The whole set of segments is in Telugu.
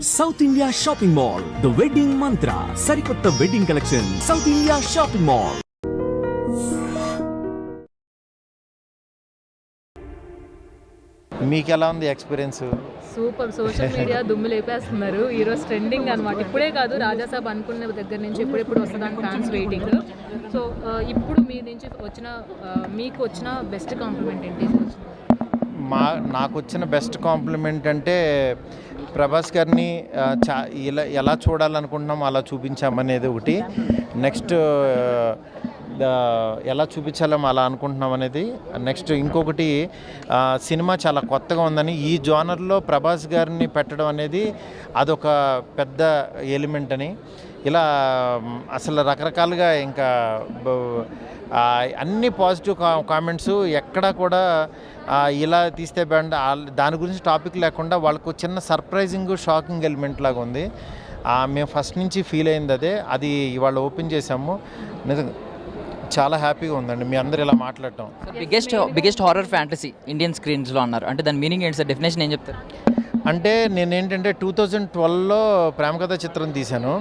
South India shopping mall the wedding మంత్ర సరికొత్త wedding collection south India shopping mall. మీకు ఎలా ఉంది ఎక్స్పీరియన్స్? సూపర్. సోషల్ మీడియా దుమ్ము లేపేస్తున్నారు. ఈరోజు ట్రెండింగ్ అనమాట. ఇప్పుడే కాదు, రాజాసాబ్ అనుకున్న దగ్గర నుంచి ఎప్పుడెప్పుడు వస్తుందని ఫ్యాన్స్ వెయిటింగ్. సో ఇప్పుడు మీ నుంచి మీకు వచ్చిన బెస్ట్ కాంప్లిమెంట్ ఏంటి? నాకు వచ్చిన బెస్ట్ కాంప్లిమెంట్ అంటే ప్రభాస్ గారిని ఎలా చూడాలనుకుంటున్నామో అలా చూపించామనేది ఒకటి. నెక్స్ట్ ఎలా చూపించాలో అలా అనుకుంటున్నాం అనేది. నెక్స్ట్ ఇంకొకటి, సినిమా చాలా కొత్తగా ఉందని, ఈ జోనర్లో ప్రభాస్ గారిని పెట్టడం అనేది అదొక పెద్ద ఎలిమెంట్ అని. ఇలా అసలు రకరకాలుగా ఇంకా అన్ని పాజిటివ్ కామెంట్స్. ఎక్కడా కూడా ఇలా తీస్తే దాని గురించి టాపిక్ లేకుండా వాళ్ళకు చిన్న సర్ప్రైజింగ్ షాకింగ్ ఎలిమెంట్ లాగా ఉంది. మేము ఫస్ట్ నుంచి ఫీల్ అయింది అది ఇవాళ ఓపెన్ చేసాము. నిజంగా చాలా హ్యాపీగా ఉందండి మీ అందరు ఇలా మాట్లాడటం. బిగ్గెస్ట్ హారర్ ఫ్యాంటసీ ఇండియన్ స్క్రీన్స్లో అన్నారు అంటే దాని మీనింగ్ ఏంటి సార్? డెఫినేషన్ ఏం చెప్తారు? అంటే నేనేంటంటే 2012లో ప్రేమ కథ చిత్రం తీశాను.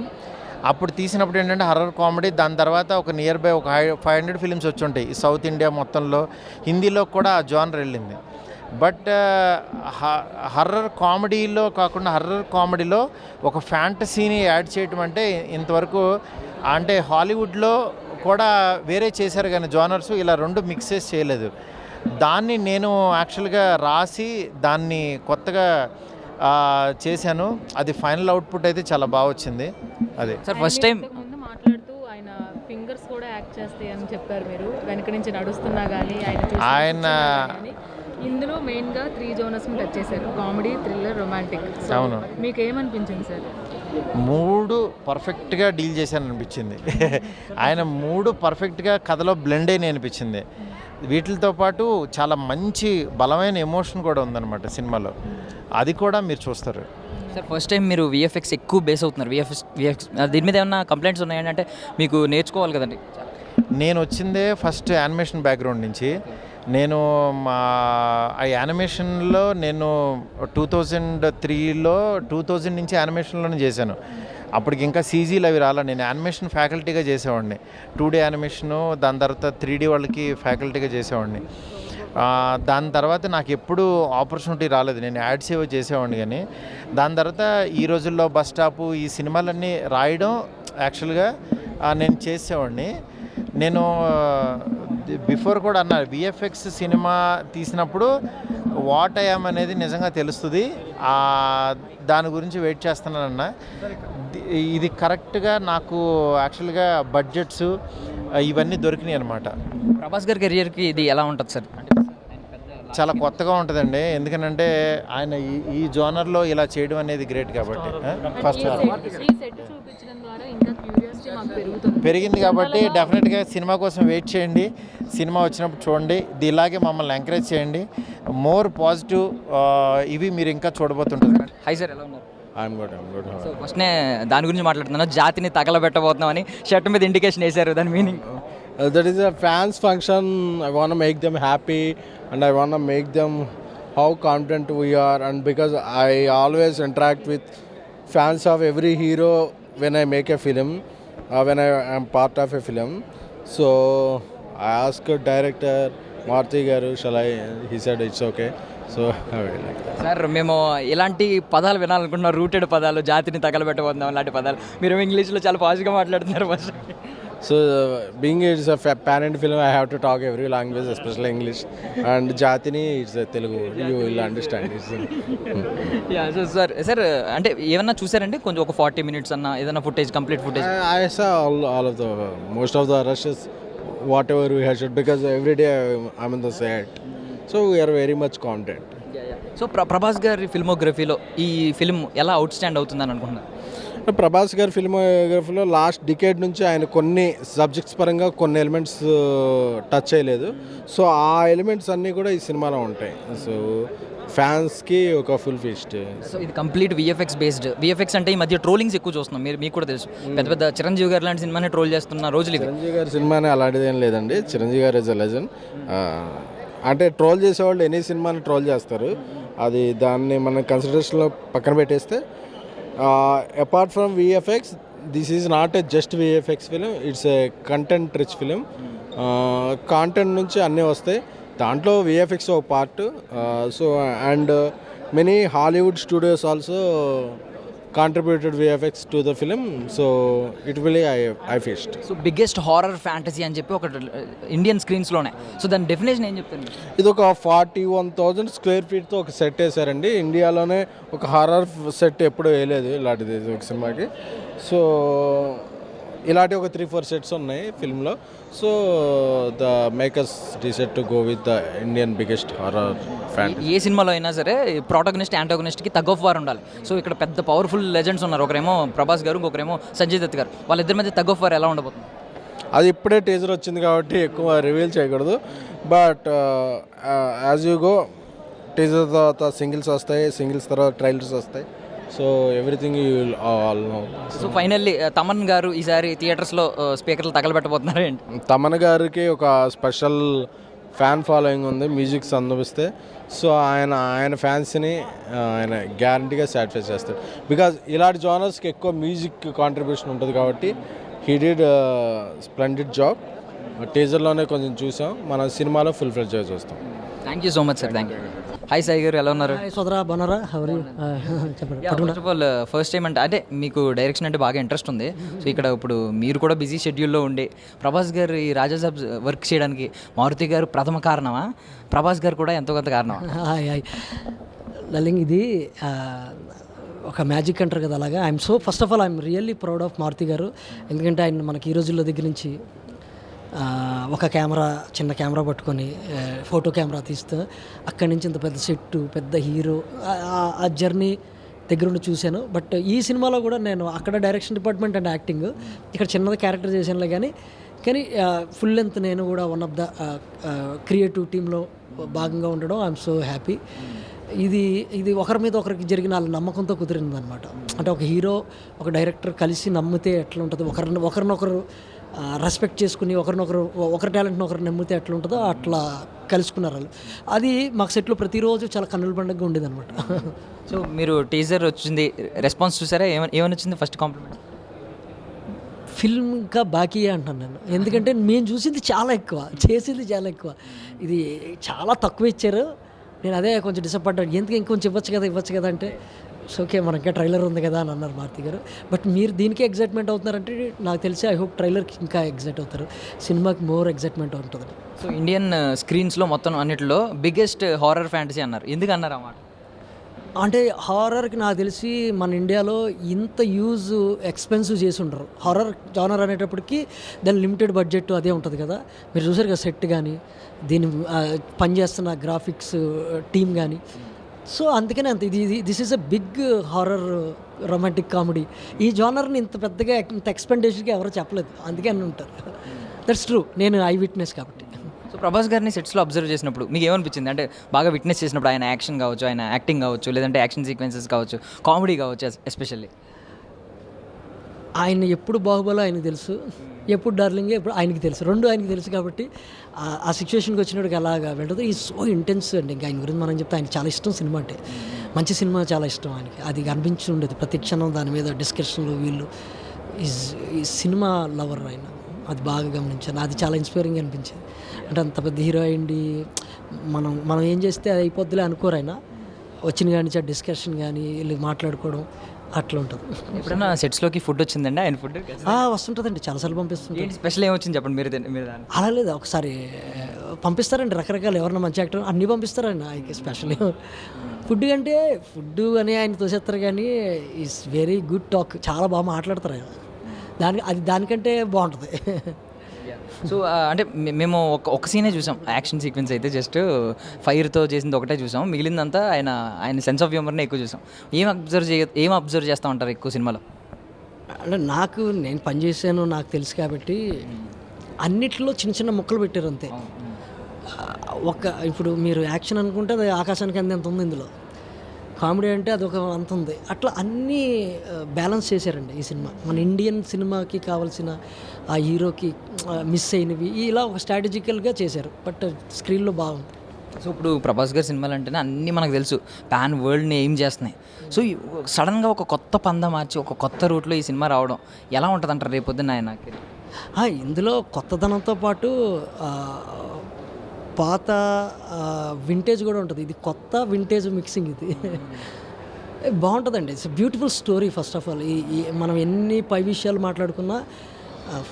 అప్పుడు తీసినప్పుడు ఏంటంటే హర్రర్ కామెడీ. దాని తర్వాత ఒక నియర్ బై ఒక 500 ఫిలిమ్స్ వచ్చి ఉంటాయి సౌత్ ఇండియా మొత్తంలో. హిందీలో కూడా ఆ జానర్ వెళ్ళింది. బట్ హర్రర్ కామెడీలో కాకుండా హర్రర్ కామెడీలో ఒక ఫ్యాంటసీని యాడ్ చేయటం అంటే ఇంతవరకు అంటే హాలీవుడ్లో కూడా వేరే చేశారు కానీ జానర్స్ ఇలా రెండు మిక్సెస్ చేయలేదు. దాన్ని నేను యాక్చువల్గా రాసి దాన్ని కొత్తగా చేశాను. అది ఫైనల్ అవుట్పుట్ అయితే చాలా బాగా వచ్చింది. అదే సార్ ఫస్ట్ టైం ముందు మాట్లాడుతూ ఆయన ఫింగర్స్ కూడా యాక్ట్ చేస్తాయి అని చెప్పారు మీరు. వెనక నుంచి నడుస్తున్నా కానీ ఆయన ఇందులో మెయిన్గా 3 జోనర్స్ని టచ్ చేశారు: కామెడీ, థ్రిల్లర్, రొమాంటిక్. అవును, మీకు ఏమనిపించింది సార్? 3 పర్ఫెక్ట్గా డీల్ చేశాను అనిపించింది. ఆయన 3 పర్ఫెక్ట్గా కథలో బ్లెండ్ అయిన అనిపించింది. వీటితో పాటు చాలా మంచి బలమైన ఎమోషన్ కూడా ఉందన్నమాట సినిమాలో. అది కూడా మీరు చూస్తారు. సార్ ఫస్ట్ టైం మీరు విఎఫ్ఎక్స్ ఎక్కువ బేస్ అవుతున్నారు. విఎఫ్ఎక్స్ దీని మీద ఏమన్నా కంప్లైంట్స్ ఉన్నాయండి? అంటే మీకు నేర్చుకోవాలి కదండి. నేను వచ్చిందే ఫస్ట్ యానిమేషన్ బ్యాక్గ్రౌండ్ నుంచి. నేను ఆ యానిమేషన్లో నేను 2000 నుంచి యానిమేషన్లోనే చేశాను. అప్పటికి ఇంకా సీజీలు అవి రాలా. నేను యానిమేషన్ ఫ్యాకల్టీగా చేసేవాడిని. 2D యానిమేషను, దాని తర్వాత 3D వాళ్ళకి ఫ్యాకల్టీగా చేసేవాడిని. దాని తర్వాత నాకు ఎప్పుడు ఆపర్చునిటీ రాలేదు. నేను యాడ్స్ ఏవో చేసేవాడిని. కానీ దాని తర్వాత ఈ రోజుల్లో బస్ స్టాపు ఈ సినిమాలన్నీ రాయడం యాక్చువల్గా నేను చేసేవాడిని. నేను బిఫోర్ కూడా అన్నా, విఎఫ్ఎక్స్ సినిమా తీసినప్పుడు వాట్ ఐఎమ్ అనేది నిజంగా తెలుస్తుంది. దాని గురించి వెయిట్ చేస్తున్నానన్న. ఇది కరెక్ట్గా నాకు యాక్చువల్గా బడ్జెట్స్ ఇవన్నీ దొరికినాయి అనమాట. ప్రభాస్ గారి కెరియర్కి ఇది ఎలా ఉంటుంది సార్? చాలా కొత్తగా ఉంటుందండి. ఎందుకంటే ఆయన ఈ జోనర్లో ఇలా చేయడం అనేది గ్రేట్ కాబట్టి. ఫస్ట్ పెరిగింది కాబట్టి డెఫినెట్గా సినిమా కోసం వెయిట్ చేయండి. సినిమా వచ్చినప్పుడు చూడండి. ఇలాగే మమ్మల్ని ఎంకరేజ్ చేయండి. మోర్ పాజిటివ్ ఇవి మీరు ఇంకా చూడబోతుంటారు. హై సార్, ఎలా ఉన్నారు? I'm good. సో ఫస్ట్నే దాని గురించి మాట్లాడుతున్నాను. జాతిని తగలబెట్టబోతున్నామని షర్ట్ మీద ఇండికేషన్ వేశారు. దాని meaning That is a fans function. I want to make them happy and I want to make them how confident we are, and because I always interact with fans of every hero when I make a film, when I am part of a film. So I asked director Marthi garu, he said it's okay. So sir మేము ఇలాంటి పదాలు వినాలనుకుంటున్నాం. రూటెడ్ పదాలు, జాతిని తగలబెట్టబోతున్నాం అలాంటి పదాలు. మీరు ఇంగ్లీష్లో చాలా పాజిటివ్గా మాట్లాడుతున్నారు. First so being it's a parent film, I have to talk every language, especially English, and Jatini it's Telugu. You will understand it. So sir అంటే ఏమన్నా చూసారంటే కొంచెం ఒక 40 minutes అన్న ఏదైనా footage, complete footage? I saw all of the most of the rushes, whatever we had shot, because every day I'm in the set. So we are very much content. So Prabhas గారి ఫిల్మోగ్రఫీలో ఈ ఫిల్మ్ ఎలా అవుట్ స్టాండ్ అవుతుందని అనుకుంటున్నారు? ప్రభాస్ గారి ఫిల్మోగ్రఫీలో లాస్ట్ డికేడ్ నుంచి ఆయన కొన్ని సబ్జెక్ట్స్ పరంగా కొన్ని ఎలిమెంట్స్ టచ్ చేయలేదు. సో ఆ ఎలిమెంట్స్ అన్నీ కూడా ఈ సినిమాలో ఉంటాయి. సో ఫ్యాన్స్కి ఒక ఫుల్ ఫీస్ట్. సో ఇది కంప్లీట్ విఎఫ్ఎక్స్ బేస్డ్. విఎఫ్ఎక్స్ అంటే ఈ మధ్య ట్రోలింగ్స్ ఎక్కువ చూస్తున్నాం. మీకు కూడా తెలుసు, పెద్ద పెద్ద చిరంజీవి గారు లాంటి సినిమాని ట్రోల్ చేస్తున్న రోజులు. చిరంజీవి గారి సినిమానే అలాంటిది ఏం లేదండి. చిరంజీవి గారు ఇస్ ఎ లెజెండ్. అంటే ట్రోల్ చేసేవాళ్ళు ఎనీ సినిమాని ట్రోల్ చేస్తారు. అది దాన్ని మనం కన్సిడరేషన్లో పక్కన పెట్టేస్తే Apart from VFX, this is not a just VFX film, it's a content rich film. Content నుంచి అన్నీ వస్తాయి, దాంట్లో VFX ఒక part. So and many Hollywood studios also contributed VFX to the film, so it really I faced. So biggest horror fantasy అని చెప్పి ఒక ఇండియన్ స్క్రీన్స్లోనే, సో దాని డెఫినేషన్ ఏం చెప్తాను? ఇది ఒక 41,000 స్క్వేర్ ఫీట్తో ఒక సెట్ వేసారండి. ఇండియాలోనే ఒక హారర్ సెట్ ఎప్పుడూ వేయలేదు ఇలాంటిది ఒక సినిమాకి. సో ఇలాంటి ఒక 3-4 సెట్స్ ఉన్నాయి ఫిల్మ్లో. So the makers decide to go with the Indian biggest horror fantasy. ఏ సినిమాలో అయినా సరే ప్రోటాగనిస్ట్ యాంటాగనిస్ట్కి తగ్ ఆఫ్ వార్ ఉండాలి. సో ఇక్కడ పెద్ద పవర్ఫుల్ లెజెండ్స్ ఉన్నారు, ఒకరేమో ప్రభాస్ గారు, ఇంకొకరేమో సంజయ్ దత్ గారు. వాళ్ళిద్దరి మధ్య తగ్ ఆఫ్ వార్ ఎలా ఉండబోతుంది? అది ఇప్పుడే టీజర్ వచ్చింది కాబట్టి ఎక్కువ రివీల్ చేయకూడదు. But as you go teaser తర్వాత సింగిల్స్ వస్తాయి, సింగిల్స్ తర్వాత ట్రైలర్స్ వస్తాయి. So everything you will all know. So finally Thaman గారు ఈసారి థియేటర్స్లో స్పీకర్లు తగలబెట్టబోతున్నారు ఏంటి? తమన్ గారికి ఒక స్పెషల్ ఫ్యాన్ ఫాలోయింగ్ ఉంది మ్యూజిక్స్ అందిస్తే. సో ఆయన ఫ్యాన్స్ని ఆయన గ్యారంటీగా సాటిస్ఫై చేస్తాడు. బికాజ్ ఇలాంటి జానర్స్కి ఎక్కువ మ్యూజిక్ కాంట్రిబ్యూషన్ ఉంటుంది కాబట్టి హీ డిడ్ స్ప్లెండిడ్ జాబ్. టీజర్లోనే కొంచెం చూసాం, మన సినిమాలో ఫుల్ ఫ్లెడ్జ్గా చూస్తాం. Thank you so much sir. Thank you. Hi Sai గారు, ఎలా ఉన్నారు? సోదరా బాగున్నారా? చెప్పండి. First of all first time అంటే మీకు డైరెక్షన్ అంటే బాగా ఇంట్రెస్ట్ ఉంది. సో ఇక్కడ ఇప్పుడు మీరు కూడా బిజీ షెడ్యూల్లో ఉండి ప్రభాస్ గారు ఈ రాజాసాబ్ వర్క్ చేయడానికి మారుతి గారు ప్రథమ కారణమా, ప్రభాస్ గారు కూడా ఎంతో కొంత కారణమా? హాయ్ లలింగ్, ఇది ఒక మ్యాజిక్ అంటారు కదా, అలాగా. First of all I'm really proud of Maruti గారు. ఎందుకంటే ఆయన మనకి ఈ రోజుల్లో దగ్గర నుంచి ఒక చిన్న కెమెరా పట్టుకొని ఫోటో కెమెరా తీస్తూ అక్కడి నుంచి ఇంత పెద్ద సెట్టు, పెద్ద హీరో, ఆ జర్నీ దగ్గర ఉండి చూశాను. బట్ ఈ సినిమాలో కూడా నేను అక్కడ డైరెక్షన్ డిపార్ట్మెంట్ అండ్ యాక్టింగ్, ఇక్కడ చిన్నది క్యారెక్టర్ చేశానులే. కానీ ఫుల్ లెంత్ నేను కూడా వన్ ఆఫ్ ద క్రియేటివ్ టీంలో భాగంగా ఉండడం ఐఎమ్ సో హ్యాపీ. ఇది ఒకరి మీద ఒకరికి జరిగిన వాళ్ళ నమ్మకంతో కుదిరిందనమాట. అంటే ఒక హీరో ఒక డైరెక్టర్ కలిసి నమ్మితే ఎట్లా ఉంటుంది, ఒకరినొకరు రెస్పెక్ట్ చేసుకుని ఒకరి టాలెంట్ని ఒకరు నమ్మితే ఎట్లా ఉంటుందో అట్లా కలుసుకున్నారు వాళ్ళు. అది మాకు సెట్లో ప్రతిరోజు చాలా కన్నుల పండుగగా ఉండేది అనమాట. సో మీరు టీజర్ వచ్చింది, రెస్పాన్స్ చూసారా? ఏమని వచ్చింది ఫస్ట్ కాంప్లిమెంట్? ఫిల్మ్ ఇంకా బాకీ అంటాను నేను, ఎందుకంటే మేము చూసింది చాలా ఎక్కువ, చేసింది చాలా ఎక్కువ. ఇది చాలా తక్కువ ఇచ్చారు. నేను అదే కొంచెం డిసప్పాయింట్. ఎందుకు ఇంకొంచెం ఇవ్వచ్చు కదా అంటే ఓకే మన ఇంకా ట్రైలర్ ఉంది కదా అని అన్నారు మారుతి గారు. బట్ మీరు దీనికి ఎగ్జైట్మెంట్ అవుతున్నారంటే నాకు తెలిసి ఐ హోప్ ట్రైలర్కి ఇంకా ఎగ్జైట్ అవుతారు, సినిమాకి మోర్ ఎగ్జైట్మెంట్ ఉంటుంది. సో ఇండియన్ స్క్రీన్స్లో మొత్తం అన్నిటిలో బిగ్గెస్ట్ హారర్ ఫ్యాంటసీ అన్నారు, ఎందుకు అన్నారు అన్నమాట? అంటే హారర్కి నాకు తెలిసి మన ఇండియాలో ఇంత ఎక్స్పెన్సివ్ చేసి ఉండరు. హారర్ జానర్ అనేటప్పటికి దాని లిమిటెడ్ బడ్జెట్ అదే ఉంటుంది కదా. మీరు చూసారు కదా సెట్ కానీ, దీన్ని పనిచేస్తున్న గ్రాఫిక్స్ టీమ్ కానీ. సో అందుకనే this is a big horror romantic comedy. ఈ జానర్ని ఇంత పెద్దగా ఇంత ఎక్స్పెండిచర్గా ఎవరు చెప్పలేదు, అందుకే అని ఉంటారు. దట్స్ ట్రూ, నేను ఐ విట్నెస్ కాబట్టి. సో ప్రభాస్ గారిని సెట్స్లో అబ్జర్వ్ చేసినప్పుడు మీకు ఏమనిపించింది? అంటే బాగా విట్నెస్ చేసినప్పుడు ఆయన యాక్షన్ కావచ్చు, ఆయన యాక్టింగ్ కావచ్చు, లేదంటే యాక్షన్ సీక్వెన్సెస్ కావచ్చు, కామెడీ కావచ్చు, ఎస్పెషల్లీ ఆయన ఎప్పుడు బాహుబలి ఆయనకు తెలుసు, ఎప్పుడు డార్లింగ్ ఎప్పుడు ఆయనకి తెలుసు, రెండు ఆయనకి తెలుసు. కాబట్టి ఆ సిచ్యువేషన్కి వచ్చినప్పుడు అలాగా వెళ్ళదు. ఈ సో ఇంటెన్స్ అండి. ఇంకా ఆయన గురించి మనం చెప్తే ఆయన చాలా ఇష్టం సినిమా అంటే, మంచి సినిమా చాలా ఇష్టం ఆయనకి. అది అనిపించి ఉండేది ప్రతి క్షణం దాని మీద డిస్కషన్లు. వీళ్ళు ఈ సినిమా లవర్ ఆయన, అది బాగా గమనించాను. అది చాలా ఇన్స్పైరింగ్ అనిపించింది. అంటే అంత పెద్ద హీరో అయ్యింది, మనం ఏం చేస్తే అది అయిపోద్దులే అనుకోరు ఆయన. వచ్చిన కానీ డిస్కషన్ కానీ వీళ్ళు మాట్లాడుకోవడం అట్లా ఉంటుంది. ఎప్పుడైనా సెట్స్లోకి ఫుడ్ వచ్చిందండి ఆయన? ఫుడ్ వస్తుంటుందండి, చాలాసార్లు పంపిస్తుంది. ఏంటి స్పెషల్ ఏమొచ్చింది చెప్పండి మీరు అలా లేదు, ఒకసారి పంపిస్తారండి రకరకాలు, ఎవరన్నా మంచి యాక్టర్ అన్నీ పంపిస్తారండి. ఆయనకి స్పెషల్ ఫుడ్ అంటే ఫుడ్ అని ఆయన తోసేస్తారు, కానీ ఈజ్ వెరీ గుడ్ టాక్, చాలా బాగా మాట్లాడతారు ఆయన. దానికంటే బాగుంటుంది. సో అంటే మేము ఒక సీనే చూసాం, యాక్షన్ సీక్వెన్స్ అయితే జస్ట్ ఫైర్తో చేసింది ఒకటే చూసాం, మిగిలిందంతా ఆయన సెన్స్ ఆఫ్ హ్యూమర్నే ఎక్కువ చూసాం. ఏం అబ్జర్వ్ చేస్తూ ఉంటారు ఎక్కువ సినిమాలో? అంటే నేను పనిచేసాను, నాకు తెలుసు కాబట్టి అన్నిట్లో చిన్న చిన్న ముక్కలు పెట్టారు అంతే. ఇప్పుడు మీరు యాక్షన్ అనుకుంటే అది ఆకాశానికి ఎంత ఉంది, ఇందులో కామెడీ అంటే అదొక అంత ఉంది. అట్లా అన్నీ బ్యాలెన్స్ చేశారండి ఈ సినిమా. మన ఇండియన్ సినిమాకి కావాల్సిన ఆ హీరోకి మిస్ అయినవి ఇలా ఒక స్ట్రాటజికల్గా చేశారు. బట్ స్క్రీన్లో బాగుంది. సో ఇప్పుడు ప్రభాస్ గారి సినిమాలు అంటేనే అన్నీ మనకు తెలుసు, పాన్ వరల్డ్ని ఏం చేస్తున్నాయి. సో సడన్గా ఒక కొత్త పంద మార్చి ఒక కొత్త రూట్లో ఈ సినిమా రావడం ఎలా ఉంటుంది అంటారు రేపొద్దున ఆయన? ఇందులో కొత్తదనంతో పాటు పాత వింటేజ్ కూడా ఉంటుంది. ఇది కొత్త వింటేజ్ మిక్సింగ్ ఇది. బాగుంటుందండి. It's beautiful story. First of all ఈ మనం ఎన్ని పై విషయాలు మాట్లాడుకున్నా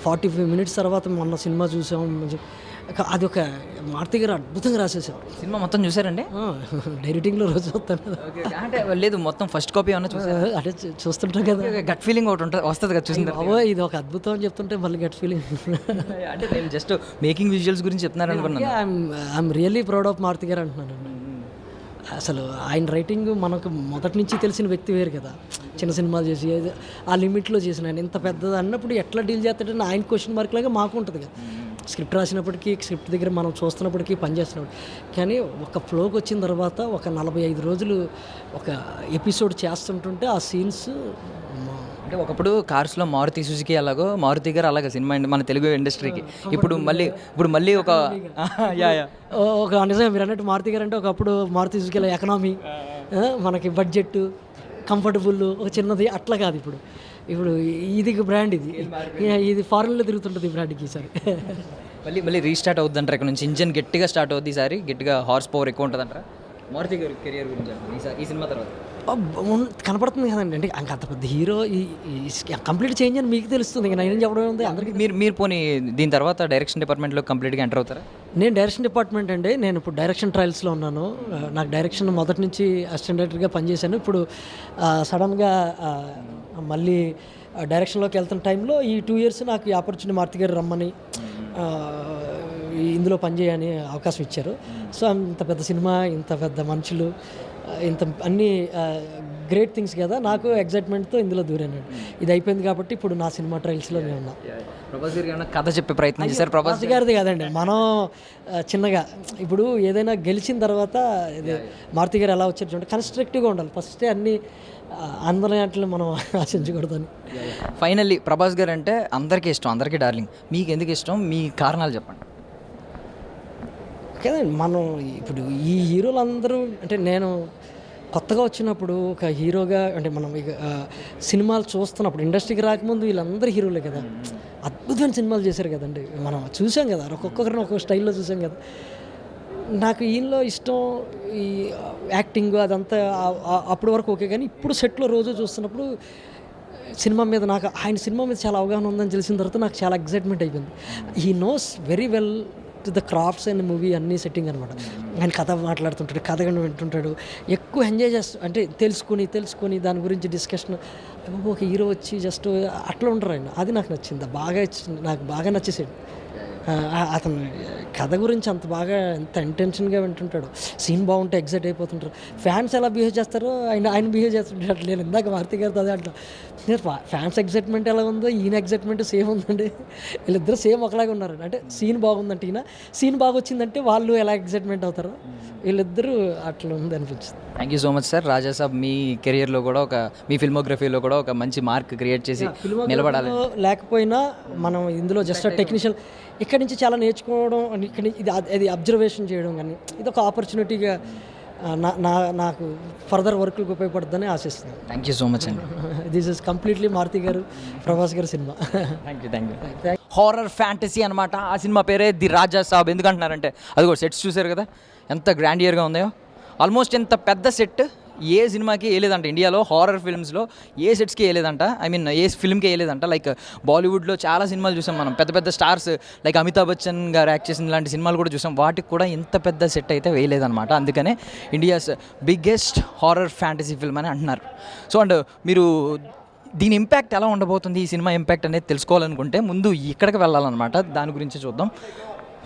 45 మినిట్స్ తర్వాత మొన్న సినిమా చూసాం. అది ఒక మారుతి గారు అద్భుతంగా రాసేసారు. సినిమా మొత్తం చూసారండి? డైరెక్టింగ్లో రోజు వస్తాను అంటే లేదు, మొత్తం ఫస్ట్ కాపీ ఏమన్నా చూసారు? అంటే చూస్తుంటాం కదా, గట్ ఫీలింగ్ ఒకటి ఉంటుంది, వస్తుంది కదా చూసింది. ఇది ఒక అద్భుతం అని చెప్తుంటే మళ్ళీ గట్ ఫీలింగ్. అంటే నేను జస్ట్ మేకింగ్ విజువల్స్ గురించి చెప్తున్నారు అనుకున్నాను. I'm really proud of Maruti గారు అంటున్నాను. అసలు ఆయన రైటింగ్ మనకు మొదటి నుంచి తెలిసిన వ్యక్తి వేరు కదా. చిన్న సినిమాలు చేసి ఆ లిమిట్లో చేసిన ఆయన ఇంత పెద్దది అన్నప్పుడు ఎట్లా డీల్ చేస్తాడని ఆయన క్వశ్చన్ మార్క్ లాగా మాకు ఉంటుంది కదా. స్క్రిప్ట్ రాసినప్పటికీ, స్క్రిప్ట్ దగ్గర మనం చూస్తున్నప్పటికీ, పనిచేస్తున్నప్పుడు. కానీ ఒక ఫ్లోకి వచ్చిన తర్వాత ఒక 45 రోజులు ఒక ఎపిసోడ్ చేస్తుంటుంటే ఆ సీన్స్ అంటే ఒకప్పుడు కార్స్లో మారుతి సుజుకి అలాగో, మారుతి గారు అలాగే సినిమా మన తెలుగు ఇండస్ట్రీకి. ఇప్పుడు మళ్ళీ ఒక ఒక నిజంగా మీరు అన్నట్టు మారుతి గారు అంటే ఒకప్పుడు మారుతి సుజుకిలో ఎకనామీ, మనకి బడ్జెట్, కంఫర్టబుల్, ఒక చిన్నది అట్లా కాదు. ఇప్పుడు ఇది బ్రాండ్, ఇది ఫారెన్లో తిరుగుతుంటుంది ఈ బ్రాండ్కి ఈసారి. మళ్ళీ రీస్టార్ట్ అవుద్ది అంటారు. ఇక్కడ నుంచి ఇంజన్ గట్టిగా స్టార్ట్ అవుద్ది ఈసారి, గట్టిగా హార్స్ పవర్ ఎక్కువ ఉంటుంది అంటారా మారుతి గారి కెరియర్ గురించి ఈ సినిమా తర్వాత? కనపడుతుంది కదండి. అంటే అంత పెద్ద హీరో కంప్లీట్ చేంజ్ అని మీకు తెలుస్తుంది. ఇంకా నేను చెప్పడం ఉంది అందరికీ. మీరు పోనీ దీని తర్వాత డైరెక్షన్ డిపార్ట్మెంట్లో కంప్లీట్గా ఎంటర్ అవుతారా? నేను డైరెక్షన్ డిపార్ట్మెంట్ అండి. నేను ఇప్పుడు డైరెక్షన్ ట్రయల్స్లో ఉన్నాను. నాకు డైరెక్షన్ మొదటి నుంచి అసిస్టెంట్ డైరెక్టర్గా పనిచేశాను. ఇప్పుడు సడన్గా మళ్ళీ డైరెక్షన్లోకి వెళ్తున్న టైంలో ఈ 2 years నాకు ఈ ఆపర్చునిటీ మారుతి గారు రమ్మని ఇందులో పనిచేయని అవకాశం ఇచ్చారు. సో ఇంత పెద్ద సినిమా, ఇంత పెద్ద మనుషులు, ఇంత అన్నీ గ్రేట్ థింగ్స్ కదా. నాకు ఎగ్జైట్మెంట్తో ఇందులో దూరాను. ఇది అయిపోయింది కాబట్టి ఇప్పుడు నా సినిమా ట్రయల్స్లో నేను ఉన్నా. ప్రభాస్ గారు కథ చెప్పే ప్రయత్నం చేశారు? ప్రభాస్ గారిది కాదండి, మనం చిన్నగా ఇప్పుడు ఏదైనా గెలిచిన తర్వాత మారుతి గారు ఎలా వచ్చారు చూడండి, కన్స్ట్రక్టివ్గా ఉండాలి ఫస్టే. అన్నీ అందరి అట్లా మనం ఆశించకూడదని. ఫైనల్లీ ప్రభాస్ గారు అంటే అందరికీ ఇష్టం, అందరికీ డార్లింగ్. మీకు ఎందుకు ఇష్టం? మీ కారణాలు చెప్పండి. కదండి, మనం ఇప్పుడు ఈ హీరోలు అందరూ, అంటే నేను కొత్తగా వచ్చినప్పుడు ఒక హీరోగా, అంటే మనం ఇక సినిమాలు చూస్తున్నప్పుడు ఇండస్ట్రీకి రాకముందు వీళ్ళందరూ హీరోలే కదా. అద్భుతమైన సినిమాలు చేశారు కదండి. మనం చూసాం కదా, ఒక్కొక్కరిని ఒక్కొక్క స్టైల్లో చూసాం కదా. నాకు ఈయనలో ఇష్టం ఈ యాక్టింగ్ అదంతా అప్పటి వరకు ఓకే. కానీ ఇప్పుడు సెట్లో రోజు చూస్తున్నప్పుడు సినిమా మీద నాకు ఆయన సినిమా మీద చాలా అవగాహన ఉందని తెలిసిన తర్వాత నాకు చాలా ఎగ్జైట్మెంట్ అయిపోయింది. He knows very well to the crafts and movie అన్నీ సెట్టింగ్ అనమాట. ఆయన కథ మాట్లాడుతుంటాడు, కథగా వింటుంటాడు, ఎక్కువ ఎంజాయ్ చేస్తూ, అంటే తెలుసుకొని దాని గురించి డిస్కషన్. ఒక హీరో వచ్చి జస్ట్ అట్లా ఉంటారు ఆయన. అది నాకు నచ్చింది, నాకు బాగా నచ్చేసాడు. అతను కథ గురించి అంత బాగా ఎంత ఇంటెన్షన్గా వింటుంటాడు. సీన్ బాగుంటే ఎగ్జైట్ అయిపోతుంటారు. ఫ్యాన్స్ ఎలా బిహేవ్ చేస్తారో ఆయన బిహేవ్ చేస్తుంటాడు. అట్లా నేను ఇందాక మారుతి గారితో అదే అట్లా ఫ్యాన్స్ ఎగ్జైట్మెంట్ ఎలా ఉందో ఈయన ఎగ్జైట్మెంట్ సేమ్ ఉందండి. వీళ్ళిద్దరూ సేమ్ ఒకలాగే ఉన్నారు. అంటే సీన్ బాగుందంటే ఈయన, సీన్ బాగా వచ్చిందంటే వాళ్ళు ఎలా ఎగ్జైట్మెంట్ అవుతారో వీళ్ళిద్దరూ అట్లా ఉంది అనిపించింది. Thank you so much sir. Raja Saab మీ కెరియర్లో కూడా మీ ఫిల్మోగ్రఫీలో కూడా ఒక మంచి మార్క్ క్రియేట్ చేసి నిలబడాలి. లేకపోయినా మనం ఇందులో జస్ట్ టెక్నీషియన్ ఇక్కడి నుంచి చాలా నేర్చుకోవడం, ఇక్కడి ఇది అబ్జర్వేషన్ చేయడం, కానీ ఇది ఒక ఆపర్చునిటీగా నాకు ఫర్దర్ వర్క్లకు ఉపయోగపడుతుందని ఆశిస్తున్నాను. థ్యాంక్ యూ సో మచ్ అండి. దిస్ ఇస్ కంప్లీట్లీ మారుతి గారు, ప్రభాస్ గారి cinema. Thank you. Horror fantasy అనమాట ఆ సినిమా పేరే ది రాజా సాబ్. ఎందుకంటున్నారంటే అది కూడా సెట్స్ చూసారు కదా ఎంత గ్రాండియర్గా ఉన్నాయో. ఆల్మోస్ట్ ఎంత పెద్ద సెట్ ఏ సినిమాకి వేయలేదంట ఇండియాలో. హారర్ ఫిల్మ్స్లో ఏ సెట్స్కి వేయలేదంట, ఐ మీన్ ఏ ఫిల్మ్కి వేయలేదంట. లైక్ బాలీవుడ్లో చాలా సినిమాలు చూసాం మనం, పెద్ద పెద్ద స్టార్స్ లైక్ అమితాబ్ బచ్చన్ గారు యాక్ట్ చేసిన లాంటి సినిమాలు కూడా చూసాం. వాటికి కూడా ఇంత పెద్ద సెట్ అయితే వేయలేదన్నమాట. అందుకనే India's biggest horror fantasy film అని అంటున్నారు. సో అండ్ మీరు దీని ఇంపాక్ట్ ఎలా ఉండబోతుంది, ఈ సినిమా ఇంపాక్ట్ అనేది తెలుసుకోవాలనుకుంటే ముందు ఇక్కడికి వెళ్ళాలన్నమాట. దాని గురించి చూద్దాం.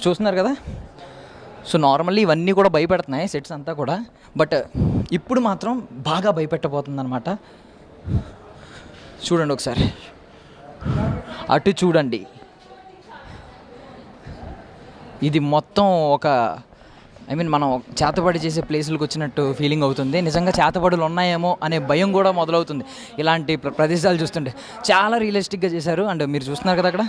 చూస్తున్నారు కదా, సో నార్మల్లీ ఇవన్నీ కూడా భయపెడుతున్నాయి సెట్స్ అంతా కూడా, బట్ ఇప్పుడు మాత్రం బాగా భయపెట్టబోతుంది అనమాట. చూడండి ఒకసారి, అటు చూడండి. ఇది మొత్తం ఒక మనం చేతబడి చేసే ప్లేసులకు వచ్చినట్టు ఫీలింగ్ అవుతుంది. నిజంగా చేతబడులు ఉన్నాయేమో అనే భయం కూడా మొదలవుతుంది ఇలాంటి ప్రదేశాలు చూస్తుంటే. చాలా రియలిస్టిక్గా చేశారు. అండ్ మీరు చూస్తున్నారు కదా అక్కడ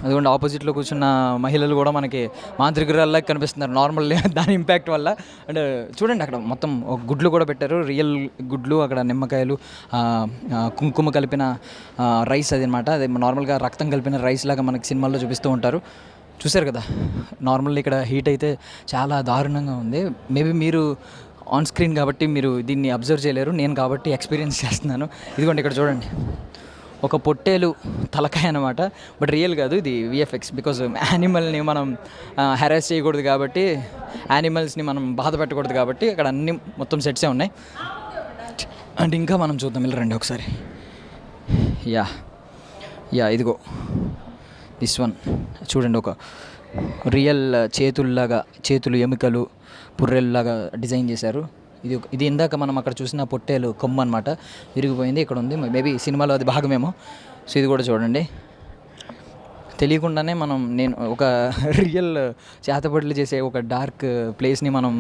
అదిగోండి ఆపోజిట్లో కూర్చున్న మహిళలు కూడా మనకి మాంత్రికురాల్లా కనిపిస్తున్నారు నార్మల్ దాని ఇంపాక్ట్ వల్ల. అండ్ చూడండి అక్కడ మొత్తం ఒక గుడ్లు కూడా పెట్టారు, రియల్ గుడ్లు, అక్కడ నిమ్మకాయలు, కుంకుమ కలిపిన రైస్ అది అనమాట. అది నార్మల్గా రక్తం కలిపిన రైస్ లాగా మనకి సినిమాల్లో చూపిస్తూ ఉంటారు. చూశారు కదా, నార్మల్ ఇక్కడ హీట్ అయితే చాలా దారుణంగా ఉంది. మేబీ మీరు ఆన్ స్క్రీన్ కాబట్టి మీరు దీన్ని అబ్జర్వ్ చేయలేరు, నేను కాబట్టి ఎక్స్పీరియన్స్ చేస్తున్నాను. ఇదిగోండి ఇక్కడ చూడండి, ఒక పొట్టేలు తలకాయ అనమాట, బట్ రియల్ కాదు, ఇది విఎఫ్ఎక్స్. బికాజ్ యానిమల్ని మనం హెరాస్ చేయకూడదు కాబట్టి, యానిమల్స్ని మనం బాధ పెట్టకూడదు కాబట్టి అక్కడ అన్ని మొత్తం సెట్సే ఉన్నాయి. అండ్ ఇంకా మనం చూద్దాం, ఇలా రండి ఒకసారి. యా ఇదిగో దిస్ వన్ చూడండి, ఒక రియల్ చేతులు ఎముకలు పుర్రెల్లాగా డిజైన్ చేశారు. ఇది ఇందాక మనం అక్కడ చూసిన పొట్టేలు కొమ్ము అనమాట, విరిగిపోయింది, ఇక్కడ ఉంది. మేబీ సినిమాలో అది భాగమేమో. సో ఇది కూడా చూడండి, తెలియకుండానే నేను ఒక రియల్ చేతబడులు చేసే ఒక డార్క్ ప్లేస్ని మనం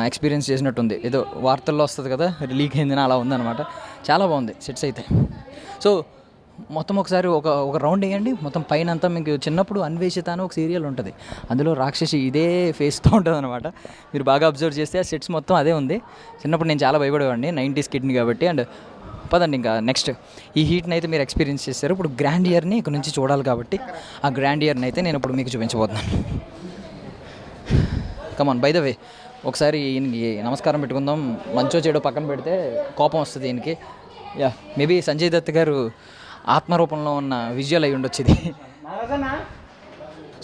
ఎక్స్పీరియన్స్ చేసినట్టుంది. ఏదో వార్తల్లో వస్తుంది కదా, లీక్ అయిందని అలా ఉందన్నమాట. చాలా బాగుంది సెట్స్ అయితే. సో మొత్తం ఒకసారి ఒక రౌండ్ వేయండి మొత్తం పైన అంతా. మీకు చిన్నప్పుడు అన్వేషిత అని ఒక సీరియల్ ఉంటుంది, అందులో రాక్షసి ఇదే ఫేస్తో ఉంటుంది అనమాట. మీరు బాగా అబ్జర్వ్ చేస్తే ఆ సెట్స్ మొత్తం అదే ఉంది. చిన్నప్పుడు నేను చాలా భయపడేవాడిని, 90s కిడ్ని కాబట్టి. అండ్ పదండి ఇంకా నెక్స్ట్, ఈ హీట్ని అయితే మీరు ఎక్స్పీరియన్స్ చేస్తారు. ఇప్పుడు గ్రాండ్ ఇయర్ని ఇక్కడ నుంచి చూడాలి కాబట్టి ఆ గ్రాండ్ ఇయర్ని అయితే నేను ఇప్పుడు మీకు చూపించబోతున్నాను. కమాన్, బై ద వే ఒకసారి ఈయనకి నమస్కారం పెట్టుకుందాం. మంచో చెడో పక్కన పెడితే కోపం వస్తుంది ఈయనకి. మేబీ సంజయ్ దత్ గారు ఆత్మరూపంలో ఉన్న విజువల్ అయి ఉండొచ్చు ఇది.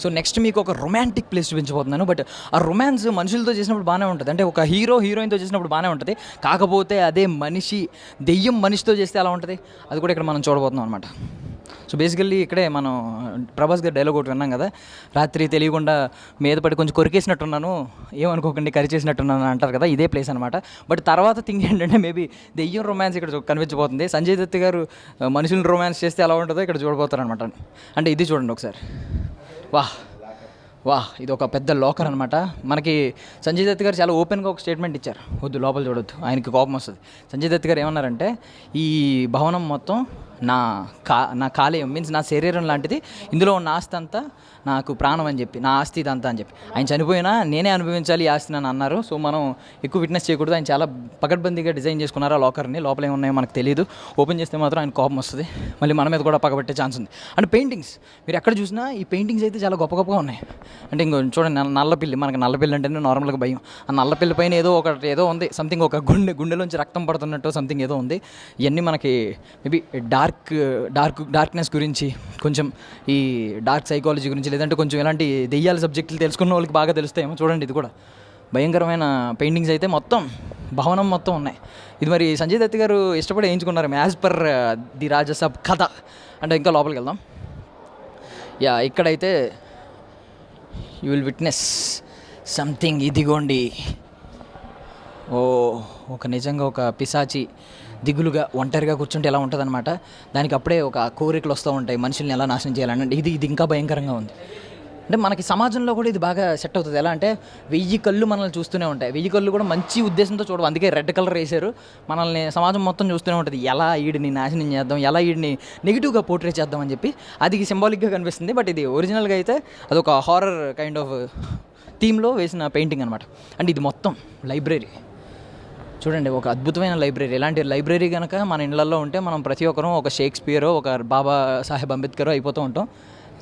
సో నెక్స్ట్ మీకు ఒక రొమాంటిక్ ప్లేస్ చూపించబోతున్నాను. బట్ ఆ రొమాన్స్ మనుషులతో చేసినప్పుడు బాగానే ఉంటుంది, అంటే ఒక హీరోయిన్తో చేసినప్పుడు బాగానే ఉంటుంది. కాకపోతే అదే దెయ్యం మనిషితో చేస్తే ఎలా ఉంటుంది అది కూడా ఇక్కడ మనం చూడబోతున్నాం అనమాట. సో బేసికల్లీ ఇక్కడే మనం ప్రభాస్ గారి డైలాగ్ ఒకటి విన్నాం కదా, రాత్రి తెలియకుండా మీద పడి కొంచెం కొరికేసినట్టున్నాను, ఏమనుకోకండి కరిచేసినట్టున్నాను అంటారు కదా, ఇదే ప్లేస్ అనమాట. బట్ తర్వాత థింగ్ ఏంటంటే మేబీ దెయ్యం రొమాన్స్ ఇక్కడ కనిపించబోతుంది. సంజయ్ దత్ గారు మనుషులు రొమాన్స్ చేస్తే ఎలా ఉంటుందో ఇక్కడ చూడబోతారు అనమాట. అంటే ఇది చూడండి ఒకసారి. వాహ్ ఇది ఒక పెద్ద లాకర్ అనమాట. మనకి సంజయ్ దత్ గారు చాలా ఓపెన్గా ఒక స్టేట్మెంట్ ఇచ్చారు, వద్దు లోపల చూడొద్దు, ఆయనకి కోపం వస్తుంది. సంజయ్ దత్ గారు ఏమన్నారంటే, ఈ భవనం మొత్తం నా కాలేయం మీన్స్ నా శరీరం లాంటిది, ఇందులో ఉన్న ఆస్తి అంతా నాకు ప్రాణం అని చెప్పి, నా ఆస్తి ఇదంతా అని చెప్పి, ఆయన చనిపోయినా నేనే అనుభవించాలి ఈ ఆస్తిని అని అన్నారు. సో మనం ఎక్కువ విట్నెస్ చేయకూడదు. ఆయన చాలా పకడ్బందీగా డిజైన్ చేసుకున్నారు ఆ లాకర్ని. లోపల ఏమున్నాయో మనకు తెలియదు, ఓపెన్ చేస్తే మాత్రం ఆయన కోపం వస్తుంది, మళ్ళీ మన మీద కూడా పగబట్టే ఛాన్స్ ఉంది. అండ్ పెయింటింగ్స్ మీరు ఎక్కడ చూసినా ఈ పెయింటింగ్స్ అయితే చాలా గొప్ప గొప్పగా ఉన్నాయి. అంటే ఇంకో చూడండి, నల్లపిల్లి, మనకి నల్లపిల్లి అంటేనే నార్మల్గా భయం. ఆ నల్లపిల్లి పైన ఏదో ఉంది సంథింగ్, ఒక గుండెలోంచి రక్తం పడుతున్నట్టు సంథింగ్ ఏదో ఉంది. ఇవన్నీ మనకి మేబీ డార్క్నెస్ గురించి, కొంచెం ఈ డార్క్ సైకాలజీ గురించి, లేదంటే కొంచెం ఇలాంటి దెయ్యాల సబ్జెక్టులు తెలుసుకున్న వాళ్ళకి బాగా తెలుస్తాయేమో. చూడండి ఇది కూడా భయంకరమైన పెయింటింగ్స్ అయితే మొత్తం భవనం మొత్తం ఉన్నాయి. ఇది మరి సంజయ్ దత్ గారు ఇష్టపడి వేయించుకున్నారు యాజ్ పర్ ది రాజసాబ్ కథ. అంటే ఇంకా లోపలికి వెళ్దాం. ఇక్కడైతే యూ విల్ విట్నెస్ సంథింగ్. ఇదిగోండి, నిజంగా ఒక పిశాచి దిగులుగా ఒంటరిగా కూర్చుంటే ఎలా ఉంటుంది అనమాట. దానికి అప్పుడే ఒక కోరికలు వస్తూ ఉంటాయి, మనుషుల్ని ఎలా నాశనం చేయాలని. ఇది ఇంకా భయంకరంగా ఉంది. అంటే మనకి సమాజంలో కూడా ఇది బాగా సెట్ అవుతుంది. ఎలా అంటే 1000 కళ్ళు మనల్ని చూస్తూనే ఉంటాయి. 1000 కళ్ళు కూడా మంచి ఉద్దేశంతో చూడవు, అందుకే రెడ్ కలర్ వేశారు. మనల్ని సమాజం మొత్తం చూస్తూనే ఉంటుంది, ఎలా వీడిని నాశనం చేద్దాం, ఎలా వీడిని నెగిటివ్గా పోర్ట్రేట్ చేద్దాం అని చెప్పి. అది సింబాలిక్గా కనిపిస్తుంది. బట్ ఇది ఒరిజినల్గా అయితే అదొక హారర్ కైండ్ ఆఫ్ థీమ్లో వేసిన పెయింటింగ్ అనమాట. అండ్ ఇది మొత్తం లైబ్రరీ చూడండి, ఒక అద్భుతమైన లైబ్రరీ. ఇలాంటి లైబ్రరీ కనుక మన ఇళ్లలో ఉంటే మనం ప్రతి ఒక్కరూ ఒక షేక్స్పియరో, ఒక బాబా సాహెబ్ అంబేద్కరో అయిపోతూ ఉంటాం.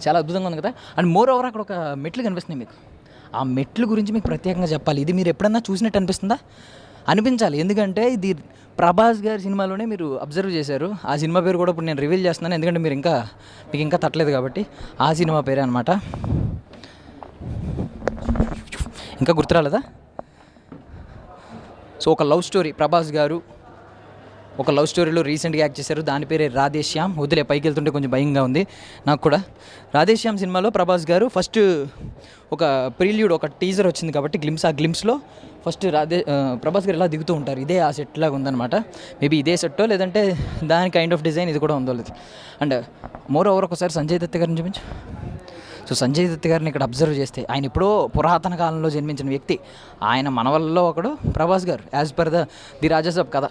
చాలా అద్భుతంగా ఉంది కదా. అండ్ మోర్ ఓవర్ అక్కడ ఒక మెట్లు కనిపిస్తున్నాయి మీకు. ఆ మెట్లు గురించి మీకు ప్రత్యేకంగా చెప్పాలి. ఇది మీరు ఎప్పుడన్నా చూసినట్టు అనిపిస్తుందా? అనిపించాలి, ఎందుకంటే ఇది ప్రభాస్ గారి సినిమాలోనే మీరు అబ్జర్వ్ చేశారు. ఆ సినిమా పేరు కూడా ఇప్పుడు నేను రివీల్ చేస్తున్నాను, ఎందుకంటే మీకు ఇంకా తట్టలేదు కాబట్టి. ఆ సినిమా పేరే అనమాట. ఇంకా గుర్తురాలేదా? సో ఒక లవ్ స్టోరీ, ప్రభాస్ గారు ఒక లవ్ స్టోరీలో రీసెంట్గా యాక్ట్ చేశారు, దాని పేరే రాధేశ్యామ్. వదిలే, పైకి వెళ్తుంటే కొంచెం భయంగా ఉంది నాకు కూడా. రాధేశ్యామ్ సినిమాలో ప్రభాస్ గారు ఫస్ట్ ఒక ప్రీల్యూడ్, ఒక టీజర్ వచ్చింది కాబట్టి ఆ గ్లిమ్స్లో ఫస్ట్ ప్రభాస్ గారు ఇలా దిగుతూ ఉంటారు. ఇదే ఆ సెట్ లాగా ఉందన్నమాట. మేబీ ఇదే సెట్టో లేదంటే దాని కైండ్ ఆఫ్ డిజైన్ ఇది కూడా ఉందో లేదు. అండ్ మోర్ ఓవర్ ఒకసారి సంజయ్ దత్ గారిని చూపించు. సో సంజయ్ దత్ గారిని ఇక్కడ అబ్జర్వ్ చేస్తే, ఆయన ఎప్పుడో పురాతన కాలంలో జన్మించిన వ్యక్తి. ఆయన మనవల్లో ఒకడు ప్రభాస్ గారు, యాజ్ పర్ ది రాజసాబ్ కథ.